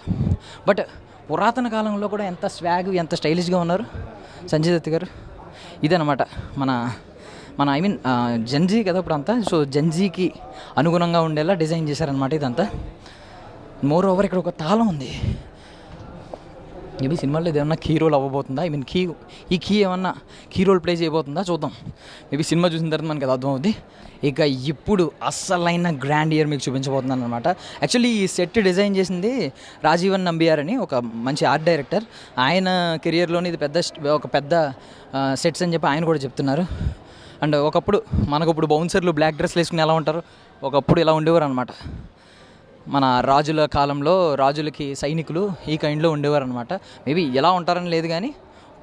బట్ పురాతన కాలంలో కూడా ఎంత స్వాగ్, ఎంత స్టైలిష్గా ఉన్నారు సంజయ్ దత్ గారు. ఇదనమాట మన మన ఐ మీన్ జెన్జీ కదా ఇప్పుడు అంతా. సో జెన్జీకి అనుగుణంగా ఉండేలా డిజైన్ చేశారనమాట ఇదంతా. మోర్ ఓవర్ ఇక్కడ ఒక తాళం ఉంది. మేబీ సినిమాలో ఏదన్నా కీ రోల్ అవ్వబోతుందా, ఐ మీన్ ఈ కీ ఏమన్నా కీ రోల్ ప్లే చేయబోతుందా చూద్దాం. మేబీ సినిమా చూసిన తర్వాత మనకి అది అర్థం అవుద్ది. ఇక ఇప్పుడు అస్సలైన గ్రాండ్ ఇయర్ మీకు చూపించబోతున్నాను అనమాట. యాక్చువల్లీ ఈ సెట్ డిజైన్ చేసింది రాజీవన్ నంబియార్ అని ఒక మంచి ఆర్ట్ డైరెక్టర్. ఆయన కెరియర్లోని ఇది ఒక పెద్ద సెట్స్ అని చెప్పి ఆయన కూడా చెప్తున్నారు. అండ్ ఒకప్పుడు మనకు బౌన్సర్లు బ్లాక్ డ్రెస్లు వేసుకుని ఎలా ఉంటారు, ఒకప్పుడు ఇలా ఉండేవారు అనమాట. మన రాజుల కాలంలో రాజులకి సైనికులు ఈ కైండ్లో ఉండేవారు అనమాట. మేబీ ఎలా ఉంటారని లేదు కానీ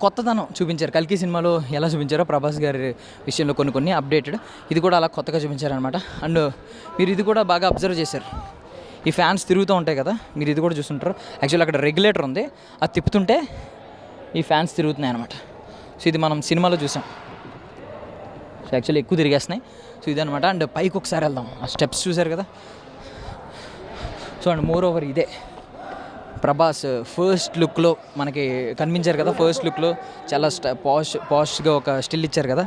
కొత్తదనం చూపించారు. కల్కి సినిమాలో ఎలా చూపించారో ప్రభాస్ గారి విషయంలో కొన్ని అప్డేటెడ్, ఇది కూడా అలా కొత్తగా చూపించారనమాట. అండ్ మీరు ఇది కూడా బాగా అబ్జర్వ్ చేశారు, ఈ ఫ్యాన్స్ తిరుగుతూ ఉంటాయి కదా, మీరు ఇది కూడా చూస్తుంటారు. యాక్చువల్లీ అక్కడ రెగ్యులేటర్ ఉంది, అది తిప్పుతుంటే ఈ ఫ్యాన్స్ తిరుగుతున్నాయి అనమాట. సో ఇది మనం సినిమాలో చూసాం. సో యాక్చువల్లీ ఎక్కువ తిరిగేస్తున్నాయి. సో ఇదనమాట. అండ్ పైకి ఒకసారి వెళ్దాం, ఆ స్టెప్స్ చూసారు కదా. సో అండ్ మోర్ ఓవర్ ఇదే ప్రభాస్ ఫస్ట్ లుక్లో మనకి కనిపించారు కదా. ఫస్ట్ లుక్లో చాలా పాష్గా ఒక స్టిల్ ఇచ్చారు కదా,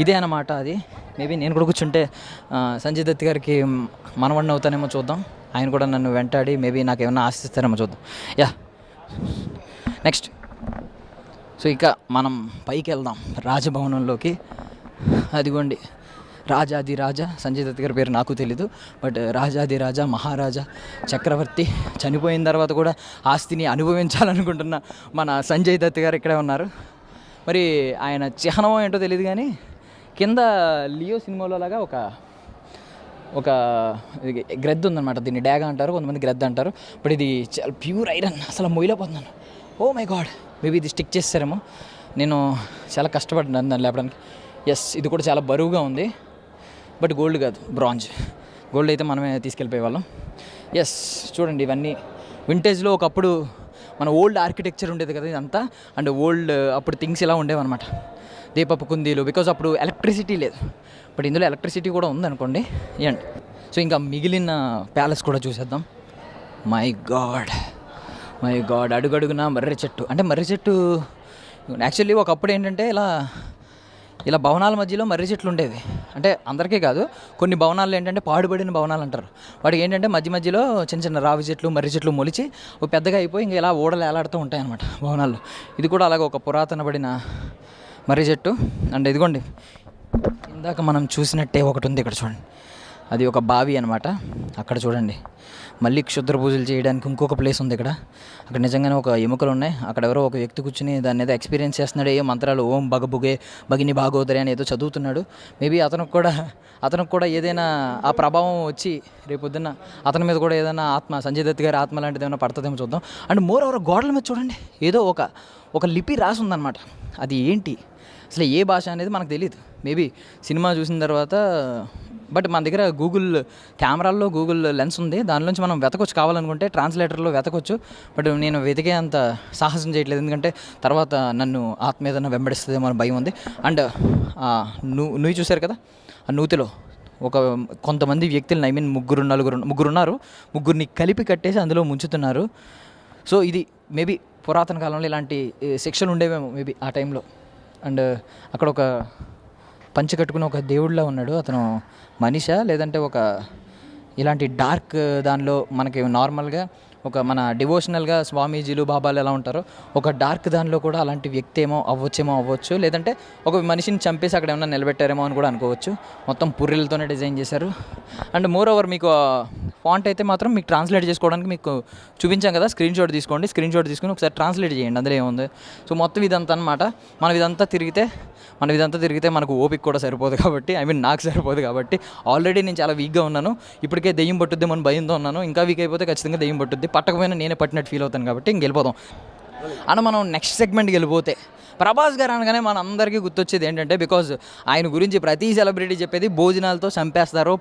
ఇదే అన్నమాట అది. మేబీ నేను కూడా కూర్చుంటే సంజయ్ దత్ గారికి మనవడిని అవుతానేమో చూద్దాం. ఆయన కూడా నన్ను వెంటాడి మేబీ నాకు ఏమన్నా ఆశిస్తారేమో చూద్దాం. Yeah next. సో ఇక మనం పైకి వెళ్దాం రాజభవనంలోకి. అదిగోండి రాజాది రాజా, సంజయ్ దత్ గారి పేరు నాకు తెలీదు, బట్ రాజాది రాజా మహారాజా చక్రవర్తి చనిపోయిన తర్వాత కూడా ఆస్తిని అనుభవించాలనుకుంటున్న మన సంజయ్ దత్ గారు ఇక్కడే ఉన్నారు. మరి ఆయన చిహ్నం ఏంటో తెలియదు కానీ కింద లియో సినిమాలో లాగా ఒక గ్రెద్ద ఉందన్నమాట. దీన్ని డ్యాగ్ అంటారు, కొంతమంది గ్రెద్ద అంటారు. బట్ ఇది చాలా ప్యూర్ ఐరన్, అసలు మొయ్యలేకపోతున్నాను. ఓ మై గాడ్, మేబీ ఇది స్టిక్ చేస్తారేమో. నేను చాలా కష్టపడ్డాను దాన్ని లేపడానికి. ఎస్, ఇది కూడా చాలా బరువుగా ఉంది, బట్ గోల్డ్ కాదు, బ్రాంజ్. గోల్డ్ అయితే మనమే తీసుకెళ్ళిపోయేవాళ్ళం. ఎస్, చూడండి ఇవన్నీ వింటేజ్లో ఒకప్పుడు మన ఓల్డ్ ఆర్కిటెక్చర్ ఉండేది కదా ఇదంతా. అండ్ ఓల్డ్ అప్పుడు థింగ్స్ ఇలా ఉండేవన్నమాట, దీపపు కుందీలు. బికాజ్ అప్పుడు ఎలక్ట్రిసిటీ లేదు, బట్ ఇందులో ఎలక్ట్రిసిటీ కూడా ఉందనుకోండి. అండ్ సో ఇంకా మిగిలిన ప్యాలెస్ కూడా చూసేద్దాం. మై గాడ్ అడుగడుగున మర్రి చెట్టు. అంటే మర్రి చెట్టు యాక్చువల్లీ ఒకప్పుడు ఏంటంటే ఇలా భవనాల మధ్యలో మర్రి చెట్లు ఉండేవి. అంటే అందరికీ కాదు, కొన్ని భవనాలు ఏంటంటే పాడుబడిన భవనాలు అంటారు. వాటికి ఏంటంటే మధ్యలో చిన్న రావి చెట్లు మర్రి చెట్లు మొలిచి పెద్దగా అయిపోయి ఇంకా ఇలా ఓడలు ఏలాడుతూ ఉంటాయి అన్నమాట భవనాల్లో. ఇది కూడా అలాగే ఒక పురాతనబడిన మర్రి చెట్టు. అండ్ ఇదిగోండి ఇందాక మనం చూసినట్టే ఒకటి ఉంది ఇక్కడ చూడండి, అది ఒక బావి అనమాట. అక్కడ చూడండి మళ్ళీ క్షుద్ర పూజలు చేయడానికి ఇంకొక ప్లేస్ ఉంది ఇక్కడ. అక్కడ నిజంగానే ఒక ఎముకలు ఉన్నాయి. అక్కడ ఎవరో ఒక వ్యక్తి కూర్చుని దాన్ని ఏదో ఎక్స్పీరియన్స్ చేస్తున్నాడు. ఏ మంత్రాలు ఓం బగబుగే భగిని భాగోదరి అని ఏదో చదువుతున్నాడు. మేబీ అతనికి కూడా ఏదైనా ఆ ప్రభావం వచ్చి రేపొద్దున్న అతని మీద కూడా ఏదైనా ఆత్మ, సంజయ్ దత్ గారి ఆత్మ లాంటిది ఏమైనా పడుతుందేమో చూద్దాం. అండ్ మోర్ ఓవర్ గోడల మీద చూడండి ఏదో ఒక లిపి రాసి ఉందన్నమాట. అది ఏంటి అసలు ఏ భాష అనేది మనకు తెలియదు. మేబీ సినిమా చూసిన తర్వాత, బట్ మన దగ్గర కెమెరాల్లో గూగుల్ లెన్స్ ఉంది, దానిలోంచి మనం వెతకొచ్చు, కావాలనుకుంటే ట్రాన్స్లేటర్లో వెతకొచ్చు. బట్ నేను వెతికే అంత సాహసం చేయట్లేదు, ఎందుకంటే తర్వాత నన్ను ఆత్మ ఏదైనా వెంబడిస్తుందేమో అని భయం ఉంది. అండ్ నువ్వు చూశారు కదా, ఆ నూతిలో కొంతమంది వ్యక్తులను, ఐ మీన్ ముగ్గురుని కలిపి కట్టేసి అందులో ముంచుతున్నారు. సో ఇది మేబీ పురాతన కాలంలో ఇలాంటి శిక్షలు ఉండేవేమో మేబీ ఆ టైంలో. అండ్ అక్కడ ఒక పంచె కట్టుకుని ఒక దేవుడిలా ఉన్నాడు. అతను మనిషా లేదంటే ఇలాంటి డార్క్ దానిలో మనకి నార్మల్గా మన డివోషనల్గా స్వామీజీలు బాబాలు ఎలా ఉంటారో ఒక డార్క్ దానిలో కూడా అలాంటి వ్యక్తి అవ్వచ్చు, లేదంటే ఒక మనిషిని చంపేసి అక్కడ ఏమన్నా నిలబెట్టారేమో అని కూడా అనుకోవచ్చు. మొత్తం పుర్రెలతోనే డిజైన్ చేశారు. అండ్ మోర్ ఓవర్ మీకు ఫాంట్ అయితే మాత్రం మీకు ట్రాన్స్లేట్ చేసుకోవడానికి మీకు చూపించాం కదా, స్క్రీన్ షాట్ తీసుకుని ఒకసారి ట్రాన్స్లేట్ చేయండి, అందులో ఏముంది. సో మొత్తం ఇదంతా అనమాట. మనం ఇదంతా తిరిగితే మనకు ఓపిక కూడా సరిపోదు కాబట్టి, ఐ మీన్ నాకు సరిపోదు కాబట్టి. ఆల్రెడీ నేను చాలా వీక్గా ఉన్నాను, ఇప్పటికే దెయ్యం పట్టుద్ది మన భయంతో ఉన్నాను. ఇంకా వీక్ అయిపోతే ఖచ్చితంగా దెయ్యం పట్టుద్ది, పట్టకపోయినా నేనే పట్టినట్టు ఫీల్ అవుతాను కాబట్టి ఇంకెళ్ళిపోదాం. అన్న మనం నెక్స్ట్ సెగ్మెంట్కి వెళ్ళిపోతే ప్రభాస్ గారు అనగానే మన అందరికీ గుర్తొచ్చేది ఏంటంటే, బికాజ్ ఆయన గురించి ప్రతి సెలబ్రిటీ చెప్పేది భోజనాలతో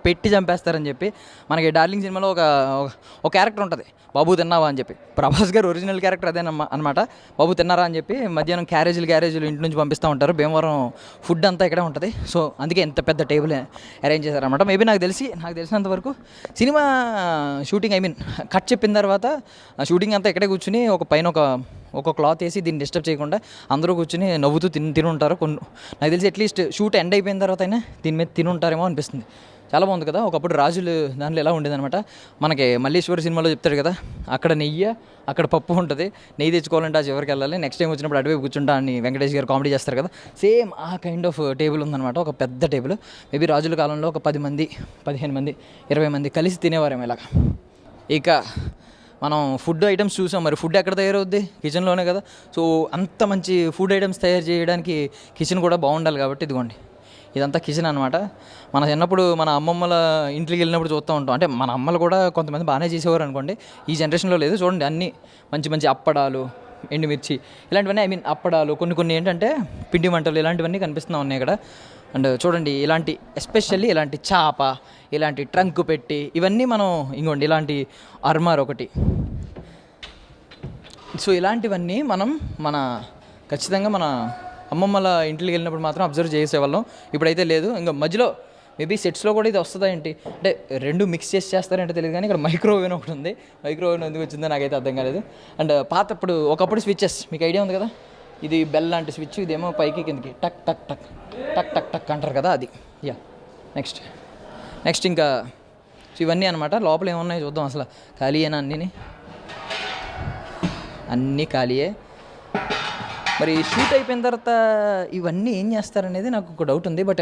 పెట్టి చంపేస్తారని చెప్పి. మనకి డార్లింగ్ సినిమాలో ఒక క్యారెక్టర్ ఉంటుంది, బాబు తిన్నావా అని చెప్పి. ప్రభాస్ గారు ఒరిజినల్ క్యారెక్టర్ అదే అనమాట, బాబు తిన్నారా అని చెప్పి. మధ్యాహ్నం క్యారేజీలు ఇంటి నుంచి పంపిస్తూ ఉంటారు. భీమవరం ఫుడ్ అంతా ఇక్కడే ఉంటుంది. సో అందుకే ఎంత పెద్ద టేబుల్ అరేంజ్ చేశారనమాట. మేబీ నాకు తెలిసినంత వరకు cinema shooting, I mean cut చెప్పిన తర్వాత షూటింగ్ అంతా ఇక్కడే కూర్చుని పైన ఒక క్లాత్ వేసి దీన్ని డిస్టర్బ్ చేయకుండా అందరూ కూర్చొని నవ్వుతూ తిని ఉంటారు. కొన్ని నాకు తెలిసి అట్లీస్ట్ షూట్ ఎండ్ అయిపోయిన తర్వాత అయినా దీని మీద తిని ఉంటారేమో అనిపిస్తుంది. చాలా బాగుంది కదా. ఒకప్పుడు రాజులు దాంట్లో ఎలా ఉండేదన్నమాట, మనకి మల్లేశ్వరి సినిమాలో చెప్తాడు కదా, అక్కడ నెయ్యి అక్కడ పప్పు ఉంటుంది, నెయ్యి తెచ్చుకోవాలంటే ఆ చివరికి వెళ్ళాలి, నెక్స్ట్ టైం వచ్చినప్పుడు అటువైపు కూర్చుంటా అని వెంకటేష్ గారు కామెడీ చేస్తారు కదా, సేమ్ ఆ కైండ్ ఆఫ్ టేబుల్ ఉందన్నమాట. ఒక పెద్ద టేబుల్, మేబీ రాజుల కాలంలో ఒక 10 మంది 15 మంది 20 మంది కలిసి తినేవారేమో ఇలాగా. ఇక మనం ఫుడ్ ఐటమ్స్ చూసాం, మరి ఫుడ్ ఎక్కడ తయారవుద్ది? కిచెన్లోనే కదా. సో అంత మంచి ఫుడ్ ఐటమ్స్ తయారు చేయడానికి కిచెన్ కూడా బాగుండాలి కాబట్టి ఇదిగోండి ఇదంతా కిచెన్ అనమాట. మన చిన్నప్పుడు మన అమ్మమ్మల ఇంటికి వెళ్ళినప్పుడు చూస్తూ ఉంటాం, అంటే మన అమ్మలు కూడా కొంతమంది బాగానే చేసేవారు అనుకోండి, ఈ జనరేషన్లో లేదు. చూడండి అన్నీ మంచి మంచి అప్పడాలు, ఎండుమిర్చి ఇలాంటివన్నీ, ఐ మీన్ అప్పడాలు, కొన్ని ఏంటంటే పిండి వంటలు ఇలాంటివన్నీ కనిపిస్తూ ఉన్నాయి ఇక్కడ. అండ్ చూడండి ఇలాంటి ఎస్పెషల్లీ ఇలాంటి చాప, ఇలాంటి ట్రంక్ పెట్టి ఇవన్నీ మనం ఇంకోండి ఇలాంటి అర్మార్ ఒకటి. సో ఇలాంటివన్నీ మనం ఖచ్చితంగా మన అమ్మమ్మల ఇంటికి వెళ్ళినప్పుడు మాత్రం అబ్జర్వ్ చేసేవాళ్ళం. ఇప్పుడైతే లేదు. ఇంకా మధ్యలో మేబీ సెట్స్లో కూడా ఇది వస్తుందా ఏంటి అంటే రెండు మిక్స్ చేసి చేస్తారంటే తెలియదు, కానీ ఇక్కడ మైక్రోవేవ్ ఒకటి ఉంది. మైక్రోవేవ్ ఎందుకు వచ్చిందో నాకైతే అర్థం కాలేదు. అండ్ ఒకప్పుడు స్విచ్చెస్ మీకు ఐడియా ఉంది కదా, ఇది బెల్ లాంటి స్విచ్, ఇదేమో పైకి కిందకి టక్ టక్ టక్ టక్ టక్ టక్ అంటారు కదా, అది. యా నెక్స్ట్ ఇంకా ఇవన్నీ అనమాట. లోపల ఏమున్నాయో చూద్దాం. అసలు ఖాళీయేనా? అన్నీ ఖాళీయే. మరి షూట్ అయిపోయిన తర్వాత ఇవన్నీ ఏం చేస్తారనేది నాకు ఒక డౌట్ ఉంది. బట్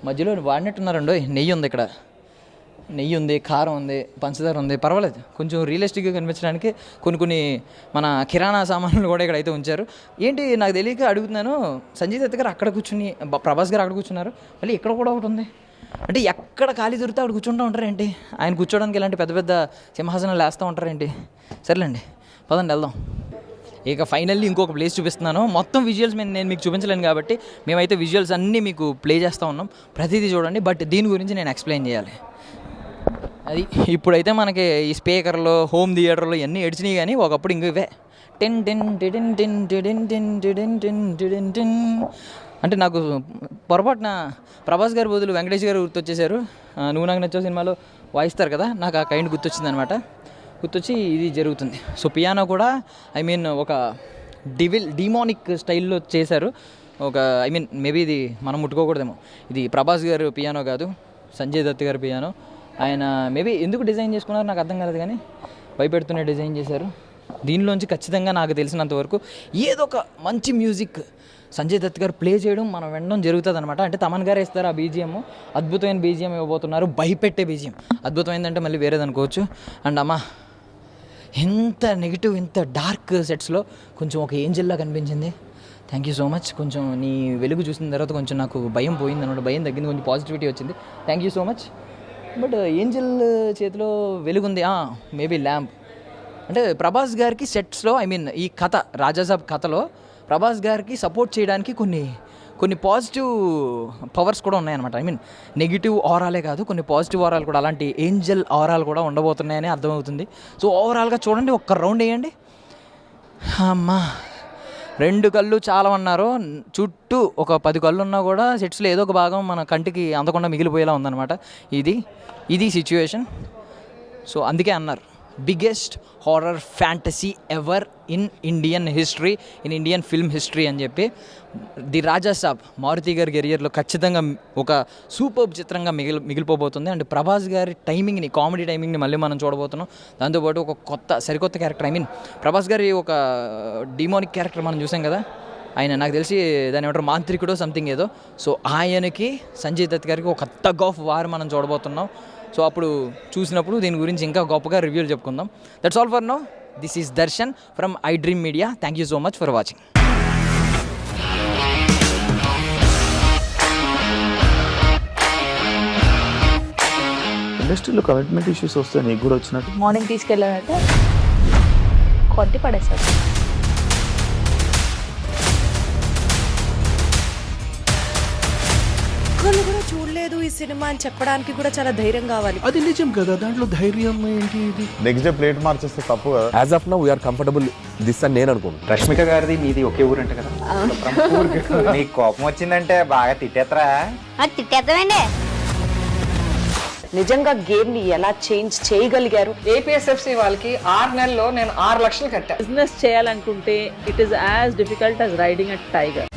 మధ్యలో వాడినట్టున్నారండో. నెయ్యి ఉంది ఇక్కడ, నెయ్యి ఉంది, కారం ఉంది, పంచదార ఉంది, పర్వాలేదు. కొంచెం రియలిస్టిక్గా కనిపించడానికి కొన్ని మన కిరాణా సామాన్లు కూడా ఇక్కడ అయితే ఉంచారు. ఏంటి నాకు తెలియక అడుగుతున్నాను, సంజయ్ దత్ గారు అక్కడ కూర్చుని, ప్రభాస్ గారు అక్కడ కూర్చున్నారు, మళ్ళీ ఇక్కడ కూడా ఒకటి ఉంది. అంటే ఎక్కడ ఖాళీ దొరికితే అక్కడ కూర్చుంటూ ఉంటారేంటి? ఆయన కూర్చోడానికి ఇలాంటి పెద్ద పెద్ద సింహాసనాలు వేస్తూ ఉంటారేంటి? సర్లేండి పదండి వెళ్దాం. ఇక ఫైనల్లీ ఇంకొక ప్లేస్ చూపిస్తున్నాను. మొత్తం విజువల్స్ నేను మీకు చూపించలేను కాబట్టి మేమైతే విజువల్స్ అన్నీ మీకు ప్లే చేస్తూ ఉన్నాం. ప్రతిదీ చూడండి. బట్ దీని గురించి నేను ఎక్స్ప్లెయిన్ చేయాలి. అది ఇప్పుడైతే మనకి ఈ స్పీకర్లో, హోమ్ థియేటర్లో ఇవన్నీ ఎడిచినాయి, కానీ ఒకప్పుడు ఇంక ఇవే ten ten ten ten ten ten ten ten ten ten అంటే నాకు పొరపాటున ప్రభాస్ గారి బదులు వెంకటేష్ గారు గుర్తొచ్చేశారు. నువ్వు నాకు నచ్చే సినిమాలో వాయిస్తారు కదా, నాకు ఆ కైండ్ గుర్తొచ్చింది అనమాట. గుర్తొచ్చి ఇది జరుగుతుంది. సో పియానో కూడా ఐ మీన్ ఒక డిమానిక్ స్టైల్లో చేశారు. ఐ మీన్ మేబీ ఇది మనం ముట్టుకోకూడదేమో. ఇది ప్రభాస్ గారు పియానో కాదు, సంజయ్ దత్ గారు పియానో. ఆయన మేబీ ఎందుకు డిజైన్ చేసుకున్నారో నాకు అర్థం కాలేదు, కానీ భయపెడుతూనే డిజైన్ చేశారు. దీనిలోంచి ఖచ్చితంగా నాకు తెలిసినంత వరకు ఏదో ఒక మంచి మ్యూజిక్ సంజయ్ దత్ గారు ప్లే చేయడం మనం వినడం జరుగుతుంది అనమాట. అంటే తమన్ గారు ఇస్తారు ఆ బీజిఎం, అద్భుతమైన బీజిఎం ఇవ్వబోతున్నారు, భయపెట్టే బీజిఎం. అద్భుతమైందంటే మళ్ళీ వేరేది అనుకోవచ్చు. అండ్ అమ్మ ఎంత నెగిటివ్, ఇంత డార్క్ సెట్స్లో కొంచెం ఒక ఏంజెల్లా కనిపించింది. Thank you so much. కొంచెం నీ వెలుగు చూసిన తర్వాత కొంచెం నాకు భయం పోయింది అనమాట. భయం తగ్గింది, కొంచెం పాజిటివిటీ వచ్చింది. Thank you so much. But Angel చేతిలో వెలుగుంది, మేబీ ల్యాంప్. అంటే ప్రభాస్ గారికి సెట్స్లో, ఐ మీన్ ఈ కథ రాజాసాబ్ కథలో ప్రభాస్ గారికి సపోర్ట్ చేయడానికి కొన్ని పాజిటివ్ పవర్స్ కూడా ఉన్నాయన్నమాట. ఐ మీన్ నెగిటివ్ ఆరాలే కాదు, కొన్ని పాజిటివ్ ఆరాలు కూడా, అలాంటి ఏంజల్ ఆరాలు కూడా ఉండబోతున్నాయని అర్థమవుతుంది. సో ఓవరాల్గా చూడండి, ఒక్క రౌండ్ వేయండి. అమ్మా 2 కళ్ళు చాలా అన్నారు, చుట్టూ ఒక 10 కళ్ళు ఉన్నా కూడా సెట్స్లో ఏదో ఒక భాగం మన కంటికి అందకుండా మిగిలిపోయేలా ఉందన్నమాట. ఇది సిచ్యువేషన్. సో అందుకే అన్నారు biggest horror fantasy ever in Indian history, in Indian film history అని చెప్పి. ది రాజాసాబ్ మారుతి గారి కెరియర్లో ఖచ్చితంగా ఒక సూపర్ చిత్రంగా మిగిలిపోబోతుంది. అండ్ ప్రభాస్ గారి టైమింగ్ని, కామెడీ టైమింగ్ని మళ్ళీ మనం చూడబోతున్నాం. దాంతోపాటు ఒక సరికొత్త క్యారెక్టర్, ఐ మీన్ ప్రభాస్ గారి ఒక డిమోనిక్ క్యారెక్టర్ మనం చూసాం కదా, ఆయన నాకు తెలిసి దాని ఏమంటారు మాంత్రికుడో సంథింగ్ ఏదో. సో ఆయనకి సంజయ్ దత్ గారికి ఒక టగ్ ఆఫ్ వార్ మనం చూడబోతున్నాం. సో అప్పుడు చూసినప్పుడు దీని గురించి ఇంకా గొప్పగా రివ్యూలు చెప్పుకుందాం. That's all for now. This is Darshan from I dream media. Thank you so much for watching. ఇండస్ట్రీలో కమిట్మెంట్ ఇష్యూస్ వస్తే నీకు కూడా వచ్చినట్టు? మార్నింగ్ తీసుకెళ్ళానంటే కొట్టి పడేస్తారు. ఒక్కళ్ళు కూడా చూడలేదు ఈ సినిమా అని చెప్పడానికి కూడా చాలా ధైర్యం కావాలి. అది నిజం కదా, దాంట్లో ధైర్యం ఏంటి? ఇది నెక్స్ట్ డే ప్లేట్ మార్చేస్తే తప్పు కదా. As of now we're comfortable this అని నేను అనుకుంటున్నాను. రష్మిక గారిది మీది ఒకే ఊరు అంట కదా? నీకు కోపం వచ్చిందంటే బాగా తిట్టేత్తరా? తిట్టేద్దామండి. నిజంగా గేమ్ ని ఎలా చేంజ్ చేయగలిగారు? ఏపీఎస్ఎఫ్సి వాళ్ళకి 6 నెలల్లో నేను 6 లక్షలు కట్టా. బిజినెస్ చేయాలనుకుంటే it is as difficult as riding a tiger.